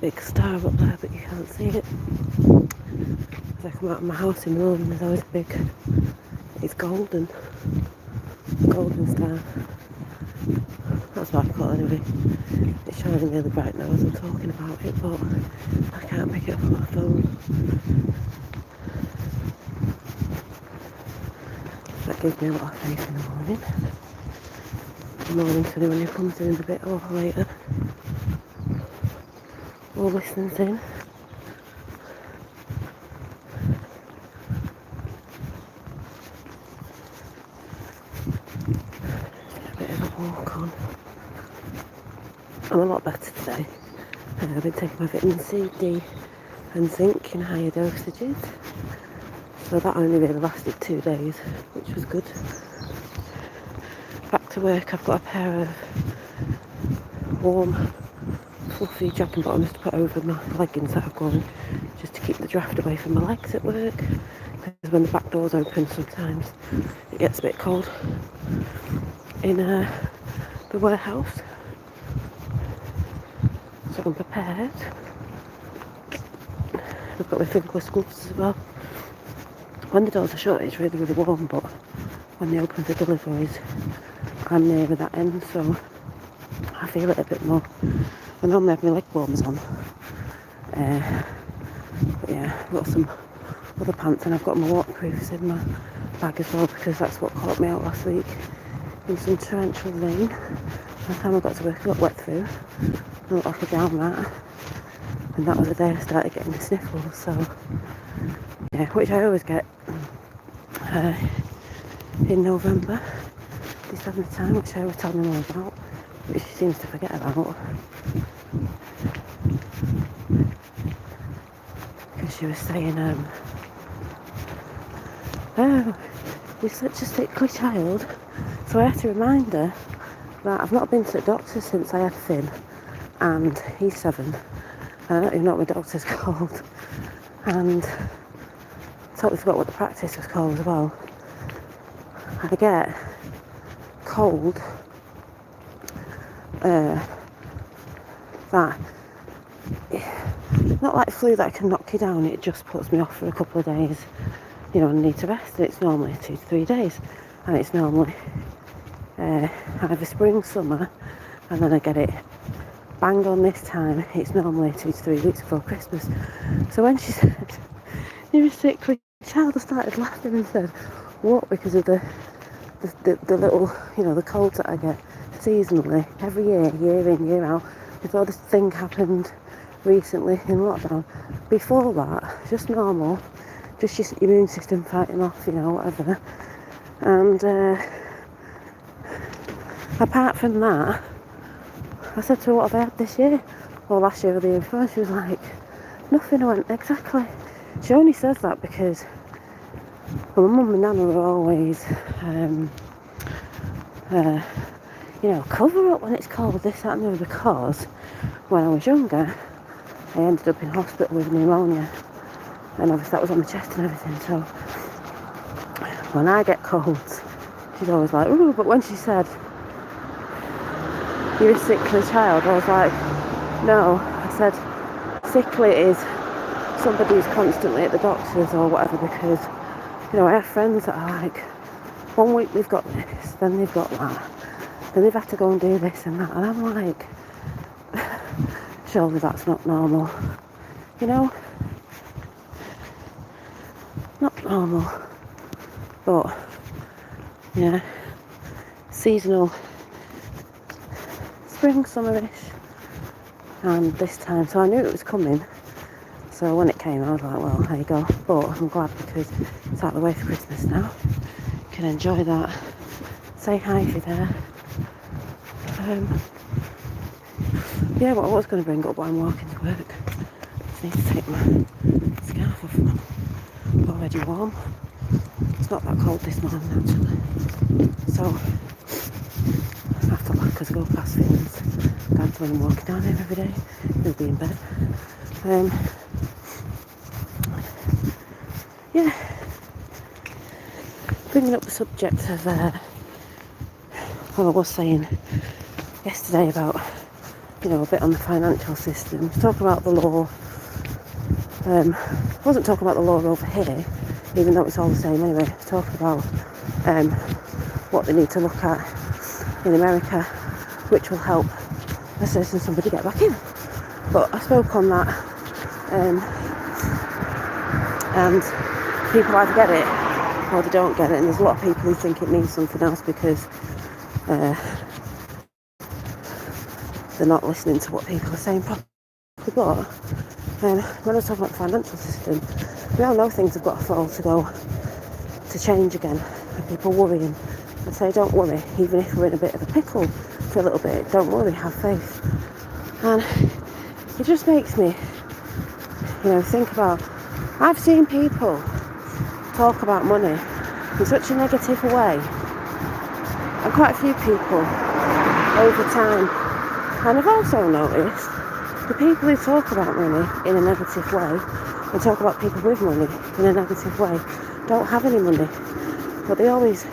big star up there, but you can't see it. As I come out of my house in the morning, there's always a big, it's golden star. That's what I call it anyway. It's shining really bright now as I'm talking about it, but I can't pick it up on my phone. That gives me a lot of faith in the morning. The morning to anyone who comes in a bit or later, or listens in. A bit of a walk on. I'm a lot better today. I've been taking my vitamin C, D and zinc in higher dosages. So that only really lasted 2 days, which was good. Back to work, I've got a pair of warm, fluffy jogging bottoms to put over my leggings that I've worn, just to keep the draft away from my legs at work. Because when the back door's open, sometimes it gets a bit cold in the warehouse. So I'm prepared. I've got my fingerless gloves as well. When the doors are shut, it's really, really warm, but when they open for deliveries, I'm near that end, so I feel it a bit more. I normally have my leg warmers on. But yeah, I've got some other pants and I've got my waterproofs in my bag as well, because that's what caught me out last week in some torrential rain. By the time I got to work, I got wet through. I looked like a drowned rat. And that was the day I started getting the sniffles, so yeah, which I always get in November, December time, which I always tell them all about, which she seems to forget about. Because she was saying, oh, you're such a sickly child. So I had to remind her that I've not been to the doctor since I had Finn, and he's 7. I don't even know what my doctor's called, and totally forgot what the practice was called as well. I get cold that not like flu that can knock you down, it just puts me off for a couple of days, you know, and I need to rest. It's normally 2 to 3 days, and it's normally either spring, summer, and then I get it bang on this time. It's normally 2 to 3 weeks before Christmas. So when she said you're a sickly child, I started laughing and said, what? Because of the little, you know, the colds that I get seasonally every year in, year out. Before this thing happened recently in lockdown, before that, just normal, just your immune system fighting off, you know, whatever. And apart from that, I said to her, what have I had this year? Or last year or the year before? She was like, nothing. I went, exactly. She only says that because my mum and nana were always, you know, cover up when it's cold, this, that and the other, because when I was younger, I ended up in hospital with pneumonia, and obviously that was on my chest and everything, so when I get colds, she's always like, ooh, but when she said, you're a sickly child, I was like, no. I said, sickly is somebody who's constantly at the doctor's or whatever, because, you know, I have friends that are like, 1 week they've got this, then they've got that, then they've had to go and do this and that, and I'm like, surely that's not normal, you know, not normal. But yeah, seasonal, spring, summerish, and this time, so I knew it was coming. So when it came, I was like, well, there you go. But I'm glad because it's out of the way for Christmas now. Can enjoy that. Say hi if you're there. Yeah, what I was going to bring up while I'm walking to work. Just need to take my scarf off. I'm already warm. It's not that cold this morning actually. So I have to look because I go past Finn's. Dad's when I'm walking down here every day. He'll be in bed. Yeah. Bringing up the subject of, well, I was saying yesterday about a bit on the financial system. Talk about the law. I wasn't talking about the law over here, even though it's all the same anyway. Talking about what they need to look at in America, which will help a certain somebody get back in. But I spoke on that, and people either get it or they don't get it, and there's a lot of people who think it means something else because they're not listening to what people are saying properly. But when I was talking about the financial system, we all know things have got to fall to change again, and people worrying. I say, don't worry, even if we're in a bit of a pickle for a little bit, don't worry, have faith. And it just makes me, think about, I've seen people talk about money in such a negative way, and quite a few people over time. And I've also noticed the people who talk about money in a negative way and talk about people with money in a negative way don't have any money, but they always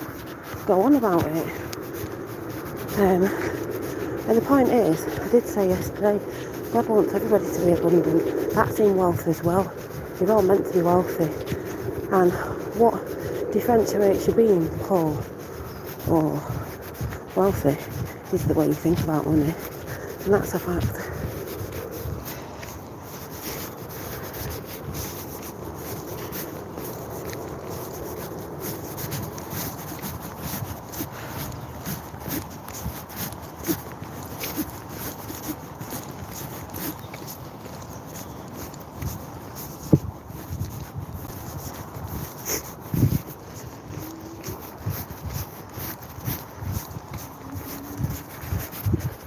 go on about it. And the point is, I did say yesterday, God wants everybody to be abundant. That's in wealth as well. You're all meant to be wealthy. And what differentiates you being poor or wealthy is the way you think about money. And that's a fact.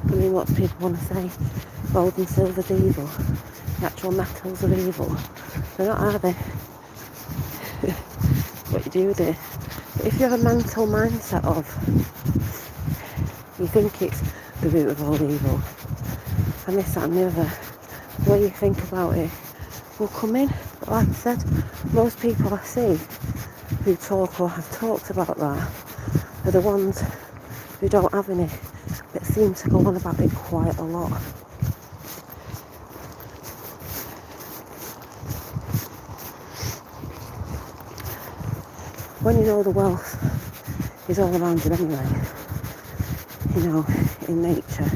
I mean, what do people want to say? Gold and silver's evil. The actual metals are evil. They're not, are they? What you do with it. But if you have a mental mindset of, you think it's the root of all evil, and this, that and the other, the way you think about it will come in. But like I said, most people I see who talk or have talked about that are the ones who don't have any, but seem to go on about it quite a lot. When you know the wealth is all around you anyway, in nature,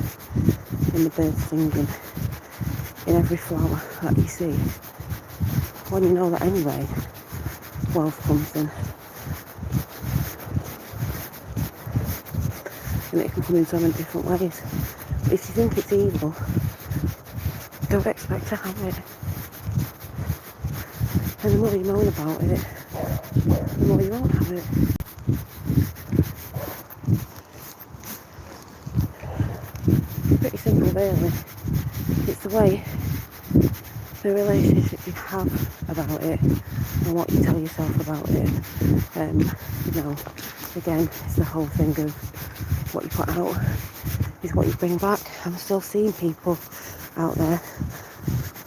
in the birds singing, in every flower that you see, when you know that anyway, wealth comes in. And it can come in so many different ways. But if you think it's evil, don't expect to have it. And the more you moan about it, the more you won't have it. Pretty simple really. It's the way, the relationship you have about it and what you tell yourself about it. Again, it's the whole thing of what you put out is what you bring back. I'm still seeing people out there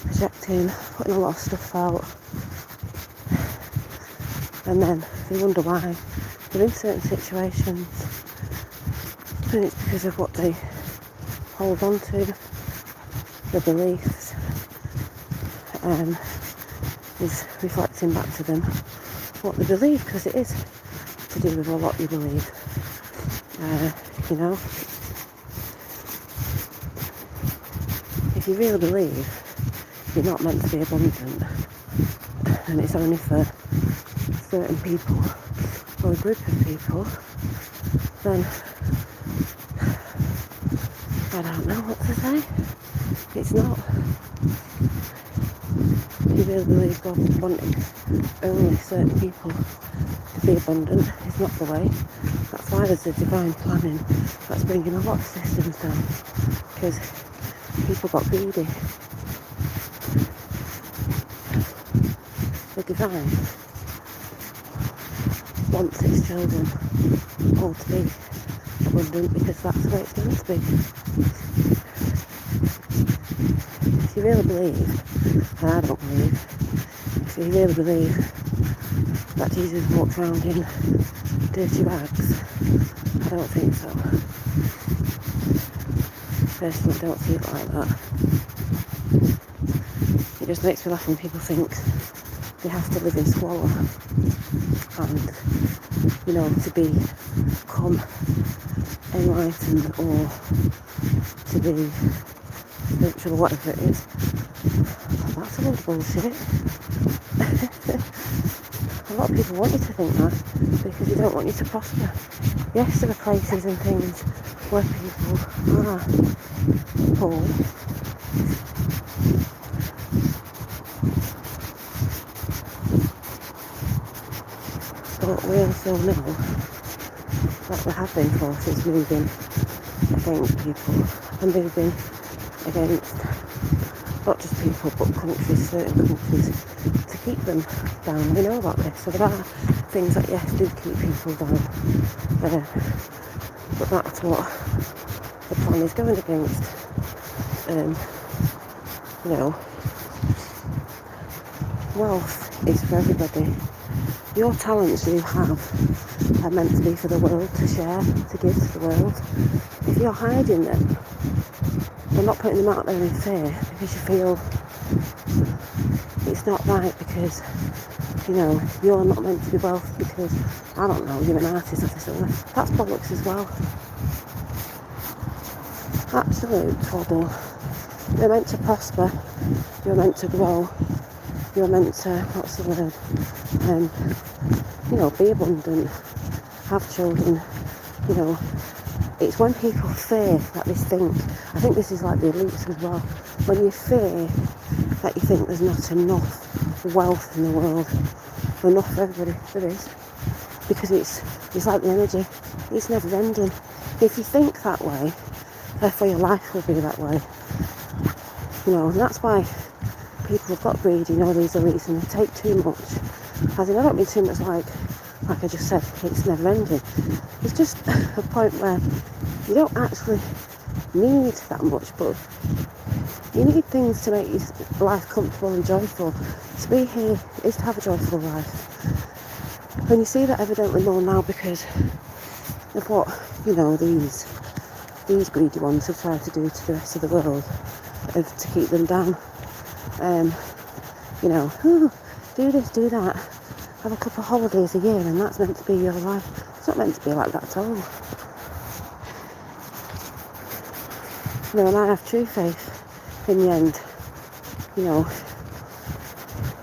projecting, putting a lot of stuff out, and then they wonder why they're in certain situations, and it's because of what they hold on to, their beliefs, is reflecting back to them what they believe, because it is to do with what you believe. If you really believe you're not meant to be abundant, and it's only for certain people or a group of people, then I don't know what to say. It's not. If you really believe God wanting only certain people to be abundant, is not the way. That's why there's a divine planning that's bringing a lot of systems down, because people got greedy. The divine wants its children all to be abundant, because that's the way it's meant to be. If you really believe, and I don't believe, if you really believe that Jesus walked around in dirty rags, I don't think so. personally don't see it like that. It just makes me laugh when people think they have to live in squalor and, to become enlightened or to be spiritual or whatever it is. That's a load of bullshit. A lot of people want you to think that because they don't want you to prosper. Yes, there are places and things where people are poor. But we also know that there have been forces moving against people and moving against not just people but countries, certain countries, to keep them down. We know about this. So there are things that, yes, do keep people down. But that's what the plan is going against. Wealth is for everybody. Your talents you have are meant to be for the world to share, to give to the world. If you're hiding them, you're not putting them out there in fear because you feel it's not right because, you're not meant to be wealthy because, I don't know, you're an artist or something. That's bollocks as well. Absolute twaddle. You're meant to prosper. You're meant to grow. You're meant to, be abundant, have children, It's when people fear that they think, I think this is like the elites as well, when you fear that you think there's not enough wealth in the world, enough for everybody, there is, because it's like the energy, it's never ending. If you think that way, therefore your life will be that way, and that's why people have got greedy, these elites, and they take too much. As in, I don't mean too much like I just said, it's never ending. It's just a point where you don't actually need that much, but you need things to make your life comfortable and joyful. To be here is to have a joyful life. And you see that evidently more now because of what, these greedy ones have tried to do to the rest of the world, to keep them down. Do this, do that, have a couple of holidays a year and that's meant to be your life. It's not meant to be like that at all. And I have true faith in the end,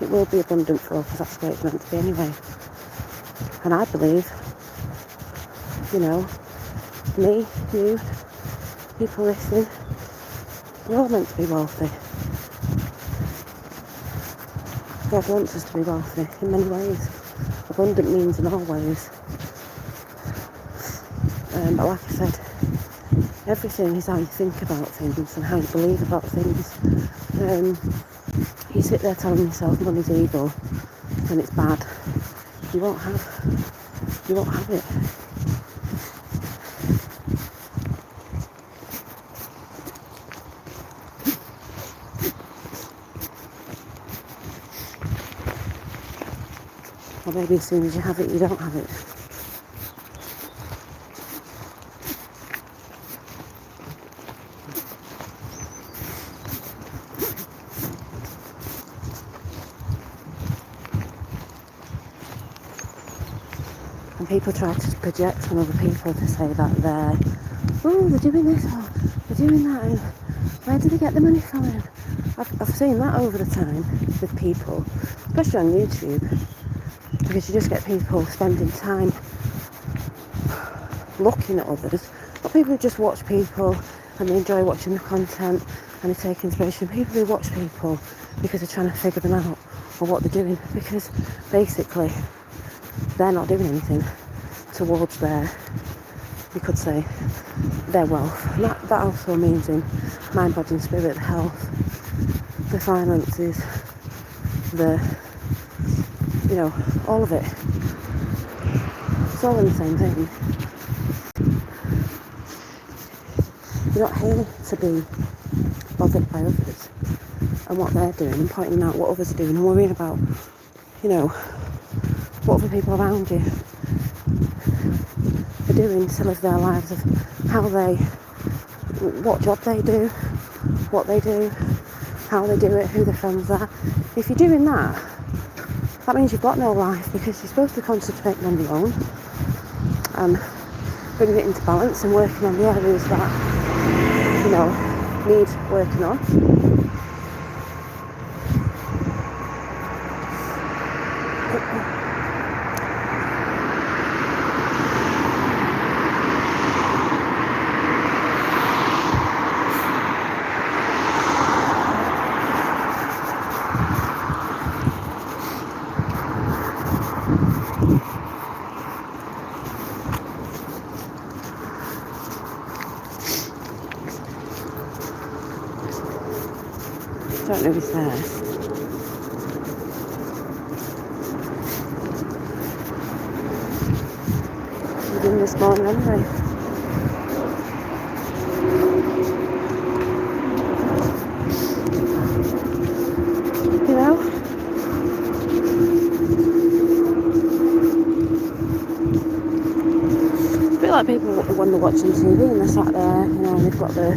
it will be abundant for all because that's the way it's meant to be anyway. And I believe, me, you, people listening, we're all meant to be wealthy. God wants us to be wealthy in many ways. Abundant means in all ways. But like I said, everything is how you think about things and how you believe about things. You sit there telling yourself money's evil and it's bad. You won't have it. Or maybe as soon as you have it, you don't have it. And people try to project on other people to say that they're doing this or they're doing that, and where do they get the money from? I've seen that over the time with people, especially on YouTube, because you just get people spending time looking at others, not people who just watch people and they enjoy watching the content and they take inspiration. People who watch people because they're trying to figure them out or what they're doing, because basically they're not doing anything towards their, you could say, their wealth. And that also means in mind, body and spirit, the health, the finances, all of it. It's all in the same thing. You're not here to be bothered by others and what they're doing and pointing out what others are doing and worrying about, what other people around you are doing to live their lives of how they what job they do, what they do, how they do it, who their friends are. If you're doing that, that means you've got no life, because you're supposed to be concentrating on your own and bringing it into balance and working on the areas that, need working on. Don't know who's there. I'm doing this morning anyway. It's a bit like people when they're watching TV and they're sat there, and they've got the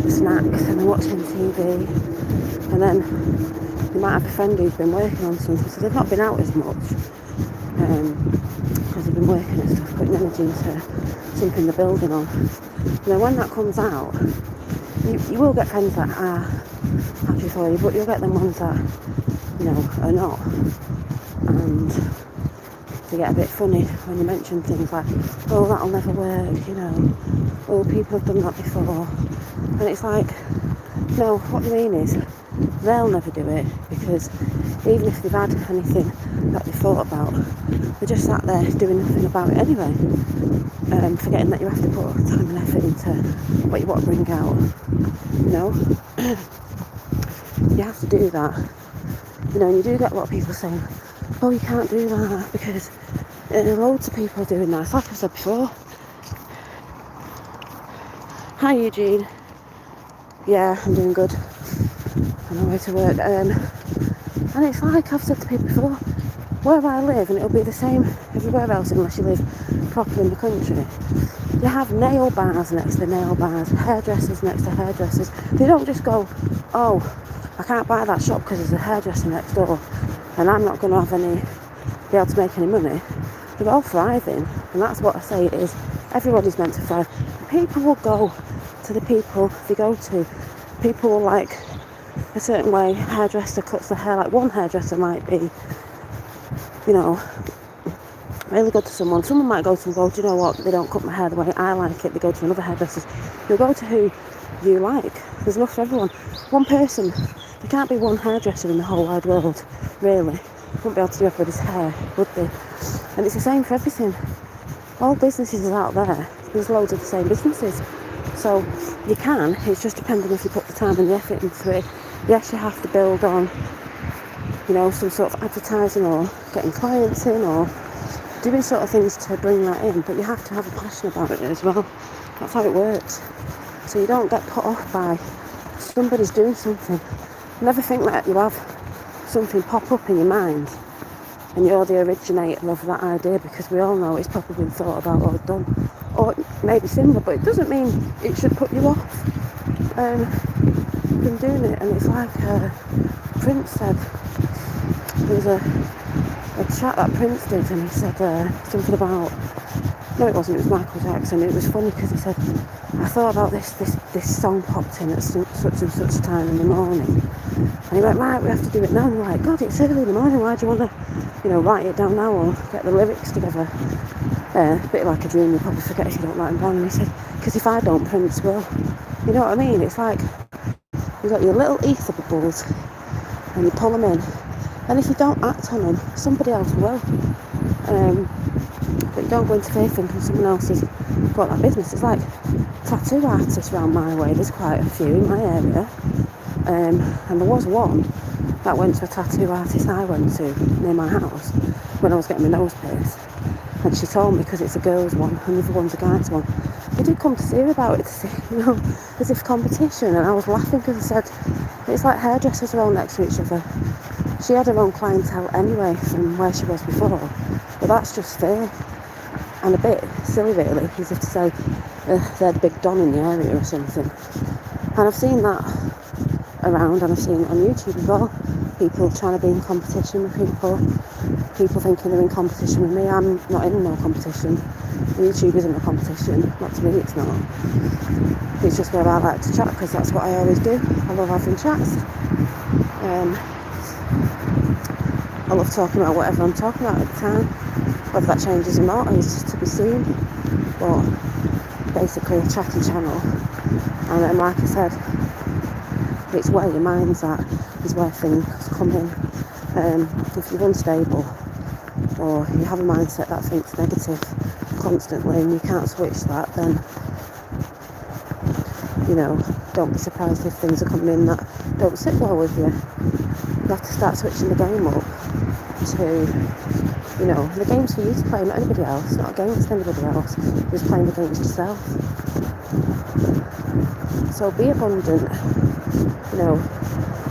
snacks and they're watching TV, and then they might have a friend who's been working on something, so they've not been out as much because they've been working and stuff, putting energy into something they're building on. And then when that comes out, you will get friends that are happy for you, but you'll get them ones that are not, and they get a bit funny when you mention things like, oh, that'll never work, oh, people have done that before. And it's like, no, what they mean is they'll never do it, because even if they've had anything that they thought about, they're just sat there doing nothing about it anyway, forgetting that you have to put time and effort into what you want to bring out. You have to do that, and you do get a lot of people saying, oh, you can't do that, because loads of people are doing that. It's like I said before. Hi Eugene. Yeah, I'm doing good. On my way to work. And it's like I've said to people before, where I live, and it'll be the same everywhere else unless you live properly in the country, you have nail bars next to nail bars, hairdressers next to hairdressers. They don't just go, oh, I can't buy that shop because there's a hairdresser next door and I'm not going to be able to make any money. They're all thriving, and that's what I say it is. Everybody's meant to thrive. People will go to the people they go to. People will like a certain way. Hairdresser cuts their hair. Like one hairdresser might be, really good to someone. Someone might go to them and go, do you know what? They don't cut my hair the way I like it. They go to another hairdresser. You'll go to who you like. There's enough for everyone. One person. There can't be one hairdresser in the whole wide world, really. Wouldn't be able to do everybody's hair, would they? And it's the same for everything. All businesses are out there. There's loads of the same businesses. So you can, it's just depending if you put the time and the effort into it. Yes, you have to build on, some sort of advertising or getting clients in or doing sort of things to bring that in, but you have to have a passion about it as well. That's how it works. So you don't get put off by somebody's doing something. Never think that you have something pop up in your mind and you're the originator of that idea, because we all know it's probably been thought about or done, or maybe similar, but it doesn't mean it should put you off from doing it. And it's like Prince said, there was a chat that Prince did, and he said something about, no it wasn't, it was Michael Jackson. It was funny because he said, I thought about this song popped in at such and such time in the morning, and he went, right, we have to do it now. And you're like, God, it's early in the morning, why do you want to write it down now or get the lyrics together? A bit like a dream, you'll probably forget if you don't write them down. And he said, because if I don't, Prince will. You know what I mean? It's like you've got your little ether bubbles and you pull them in, and if you don't act on them, somebody else will. But you don't go into faith thinking someone else has got that business. It's like tattoo artists around my way. There's quite a few in my area, and there was one that went to a tattoo artist I went to near my house when I was getting my nose pierced, and she told me, because it's a girl's one and the other one's a guy's one, they did come to see her about it to see, as if competition. And I was laughing because I said, it's like hairdressers are all next to each other. She had her own clientele anyway from where she was before, but that's just fair. and a bit silly really, as if to say they're the big don in the area or something. And I've seen that around, and I've seen it on YouTube as well. People trying to be in competition with people thinking they're in competition with me. I'm not in no competition. YouTube isn't a competition, not to me it's not. It's just where I like to chat, because that's what I always do. I love having chats. I love talking about whatever I'm talking about at the time. Whether that changes or not is to be seen. But basically a chatting channel. And then, like I said, it's where your mind's at, is where things come in. If you're unstable, or you have a mindset that thinks negative constantly and you can't switch that, then, you know, don't be surprised if things are coming in that don't sit well with you. You have to start switching the game up to, you know, the game's for you to play, not anybody else. It's not against anybody else. You're just playing against yourself. So be abundant, you know,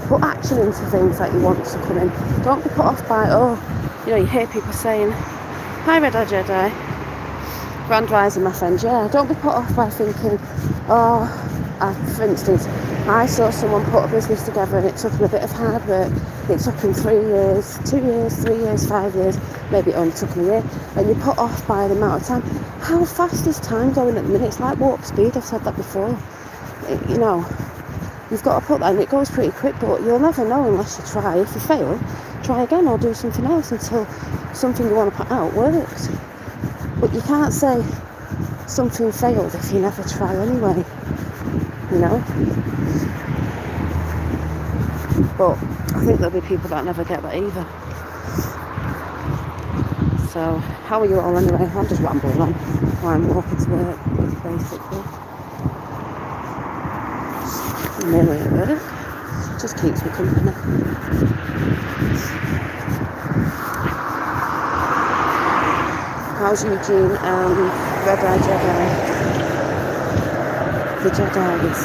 put action into things that you want to come in. Don't be put off by, you know, you hear people saying, "Hi Red Eye Jedi, Grand Rising my friend." Yeah, don't be put off by thinking, for instance, I saw someone put a business together and it took them a bit of hard work. It took them 3 years, 2 years, 3 years, 5 years, maybe it only took them a year, and you're put off by the amount of time. How fast is time going at the minute? It's like warp speed, I've said that before. You know, you've got to put that, and it goes pretty quick, but you'll never know unless you try. If you fail, try again or do something else until something you want to put out works. But you can't say something failed if you never try anyway, you know. But I think there'll be people that never get that either. So how are you all anyway? I'm just rambling on while I'm walking to work, basically. I'm nearly at work. Just keeps me company. How's Eugene and Red Eye Jedi? The Jedis.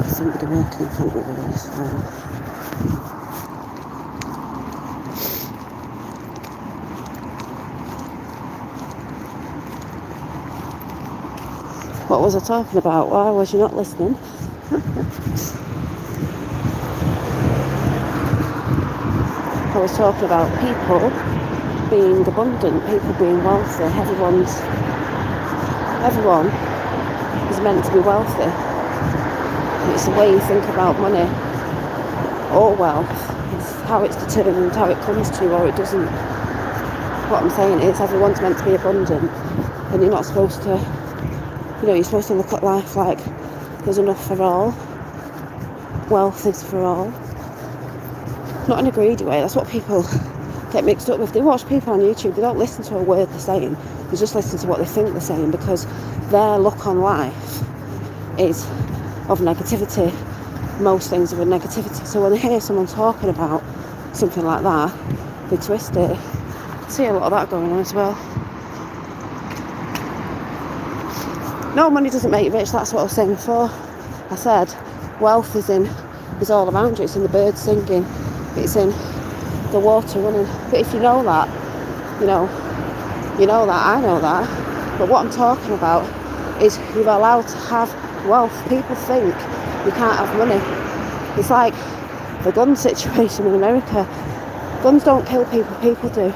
Somebody walking in front of me as well. What was I talking about? Why was you not listening? I was talking about people being abundant, people being wealthy. Everyone is meant to be wealthy. It's the way you think about money or wealth. It's how it's determined, how it comes to you or it doesn't. What I'm saying is everyone's meant to be abundant, and you're not supposed to, you know, you're supposed to look at life like there's enough for all. Wealth is for all. Not in a greedy way. That's what people get mixed up with. They watch people on YouTube, they don't listen to a word they're saying, they just listen to what they think they're saying, because their look on life is of negativity. Most things are with negativity. So when they hear someone talking about something like that, they twist it. I see a lot of that going on as well. No, money doesn't make you rich. That's what I was saying before. I said wealth is all around you. It's in the birds singing, it's in the water running. But if you know that, you know that, I know that. But what I'm talking about is you're allowed to have wealth. People think you can't have money. It's like the gun situation in America. Guns don't kill people, people do.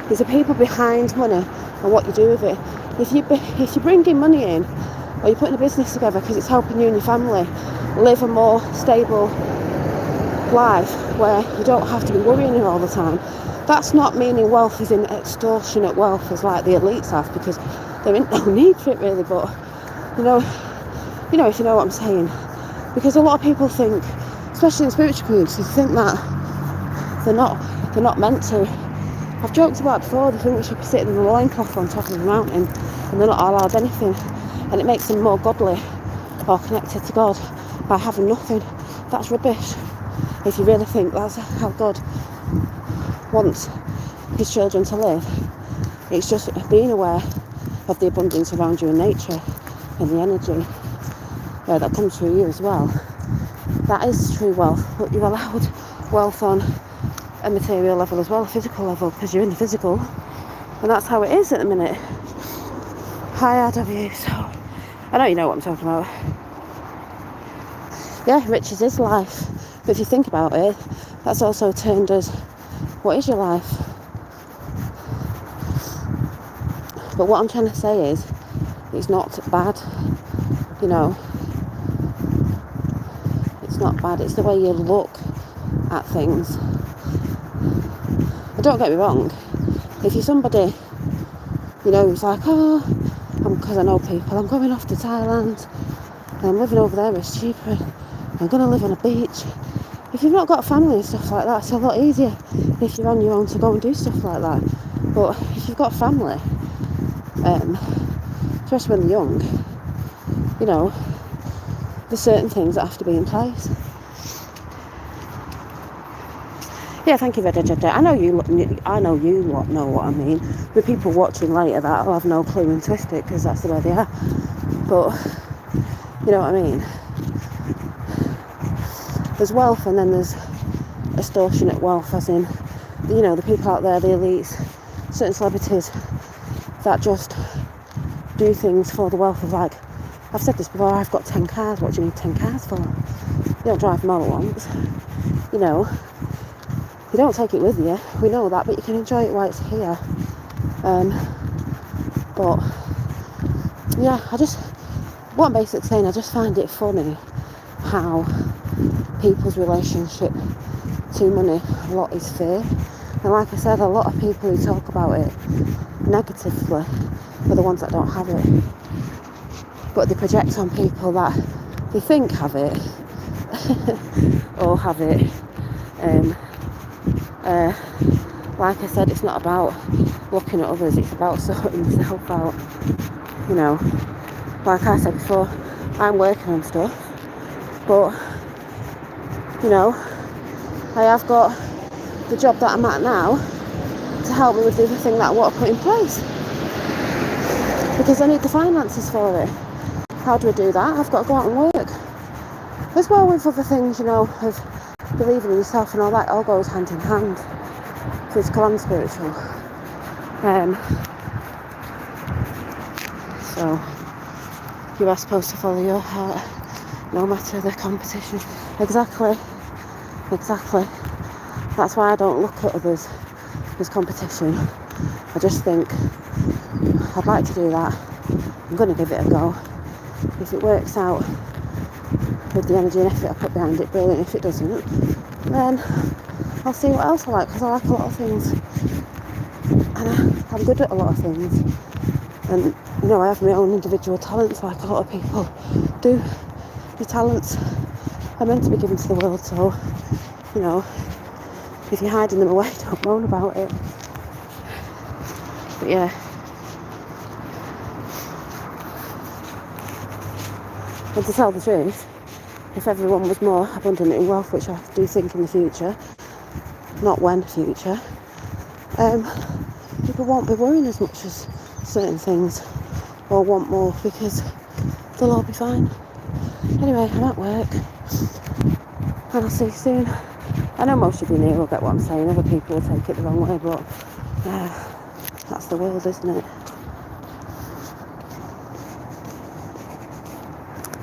There's the people behind money and what you do with it. If you're bringing money in, or you're putting a business together because it's helping you and your family live a more stable life where you don't have to be worrying all the time, that's not meaning wealth is in extortionate wealth as like the elites have, because there ain't no need for it really. But you know if you know what I'm saying, because a lot of people think, especially in spiritual communities, think that they're not meant to I've joked about it before, they think we should be sitting in a loincloth on top of a mountain and they're not allowed anything, and it makes them more godly or connected to God by having nothing. That's rubbish. If you really think that's how God wants his children to live, it's just being aware of the abundance around you in nature and the energy that comes through you as well. That is true wealth, but you're allowed wealth on a material level as well, a physical level, because you're in the physical, and that's how it is at the minute. Hi RW, so I know you know what I'm talking about. Yeah, riches is life, but if you think about it, that's also termed as what is your life. But what I'm trying to say is it's not bad, you know, it's not bad, it's the way you look at things. But don't get me wrong, if you're somebody, you know, who's like, oh, because I know people, I'm going off to Thailand and I'm living over there, it's cheaper, I'm going to live on a beach. If you've not got family and stuff like that, it's a lot easier if you're on your own to go and do stuff like that. But if you've got family, especially when they're young, you know, there's certain things that have to be in place. Yeah, thank you, Red Jeddah. I know you lot know what I mean. The people watching later that will have no clue and twist it because that's the way they are. But you know what I mean. There's wealth, and then there's extortionate wealth, as in, you know, the people out there, the elites, certain celebrities that just do things for the wealth of, like, I've said this before, I've got 10 cars, what do you need 10 cars for? You don't drive them all at once, you know, you don't take it with you, we know that, but you can enjoy it while it's here. But yeah, what I'm basically saying, I just find it funny how people's relationship to money, a lot is fear. And like I said, a lot of people who talk about it negatively are the ones that don't have it. But they project on people that they think have it or have it. Like I said, it's not about looking at others, it's about sorting yourself out. You know, like I said before, I'm working on stuff, but you know, I have got the job that I'm at now to help me with the other thing that I want to put in place, because I need the finances for it. How do I do that? I've got to go out and work, as well with other things, you know, of believing in yourself and all that. All goes hand in hand, physical and spiritual. So you are supposed to follow your heart no matter the competition. Exactly. That's why I don't look at others as competition. I just think, I'd like to do that, I'm going to give it a go. If it works out with the energy and effort I put behind it, brilliant. If it doesn't, then I'll see what else I like, because I like a lot of things and I'm good at a lot of things, and you know, I have my own individual talents like a lot of people do. Your talents are meant to be given to the world, so you know, if you're hiding them away, don't moan about it. But yeah, and to tell the truth, if everyone was more abundant in wealth, which I do think in the future, not when future, people won't be worrying as much as certain things or want more, because they'll all be fine. Anyway, I'm at work and I'll see you soon. I know most of you here will get what I'm saying, other people will take it the wrong way, but that's the world, isn't it?